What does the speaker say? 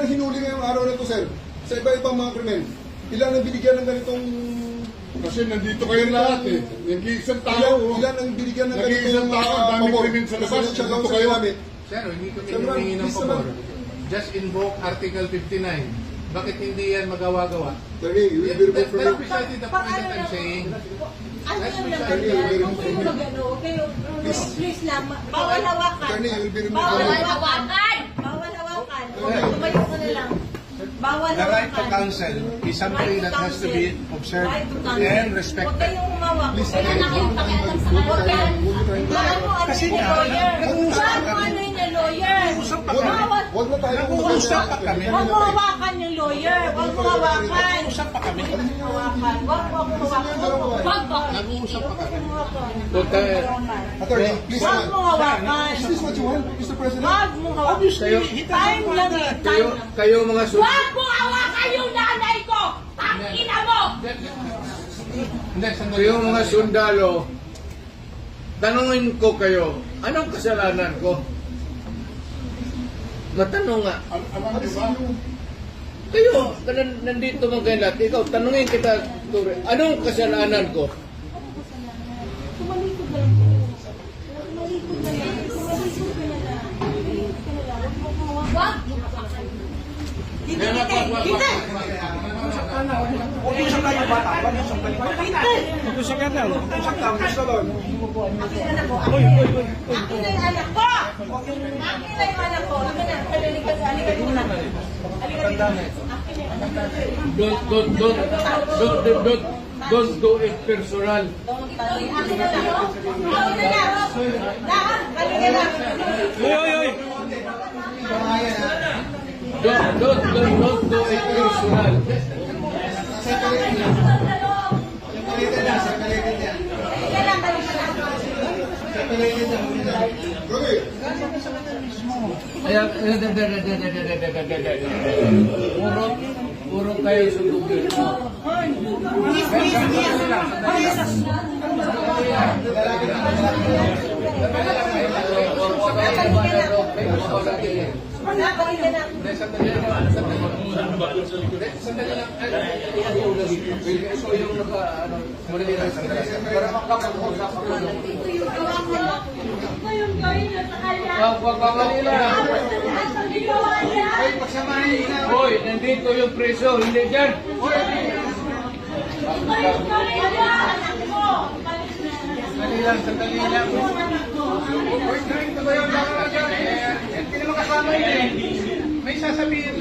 ang hinuli ngayong araw na ito, sir? Sa iba-ibang mga krimen. Ilan ang binigyan ng ganitong... Kasi nandito kayo lahat eh. Nag-iisang tao. Ilan ang binigyan ng Nag-iisang ganitong... tao, ang daming krimen sa labas. Nandito kayo. Sir, hindi kami humingi ng pabor. Just invoke Article 59. Bakit hindi yan magawa-gawa? Attorney, you will be removed from That's your... precisely the point that I'm saying. Ano That's yung precisely naman the yan? point. Kung kayo mag-ano, kayo, please lang, bawal hawakan. Attorney, you will be removed Bawal from your... hawakan! Bawal hawakan. Tumayo ka na lang. Bawal The right to hawakan. counsel is something that has to be observed Right to counsel. and Huwag respected. kayong umawak. Huwag Please, kayong nakipakialam sa kanila. Ano Kasi yung nga, lawyer? nag-uusap Ano kami. ano yung lawyer? Nag-uusap pa Huwag kami. huwag na tayo Nag-uusap pa kami. Huwag mo hawakan yung lawyer. Huwag mo hawakan. Nag-uusap pa kami. Hawakan. Huwag mo ako hawakan. Huwag mo. Nag-uusap pa kami. Attorney, please, Huwag mo hawakan. is this what you want, Mr. President? Huwag mo hawakan. Time lang eh. Time lang. Kayo mga Huwag mo hawakan yung nanay ko! Tangina mo! Hindi, sandali. Kayong mga sundalo, tanungin ko kayo, anong kasalanan ko? Matanong nga. Alam niyo ba? Kayo, nandito mga kayo lahat, ikaw, tanungin kita, Ture, anong kasalanan ko? Tumalikod na lang. Tumalikod na lang. Tumalikod ka na lang. Tumalikod ka na lang. Huwag mo hawakan. Hindi, hindi, hindi. Mag-usap tayo bata. Mag-usap tayo bata. Mag-usap ka na. Mag-usap ka. Gusto doon. Akin na po. Akin na yung anak ko! Akin na yung anak ko. Akin na. Halika muna. Halika dito. Akin na yung anak ko. Don't do it personal. Akin na lang. Akin na lang. Halika na. Don't do it personal. Kaya, puro kayo sundugin. Sandali lang. Ito yung muli lang sandali. Para makapag-usap ako. Wag Manila. Hoy, nandito yung preso, hindi dyan. Sandali lang, sandali lang. Ito ba yung hindi naman kasama yun eh. May sasabihin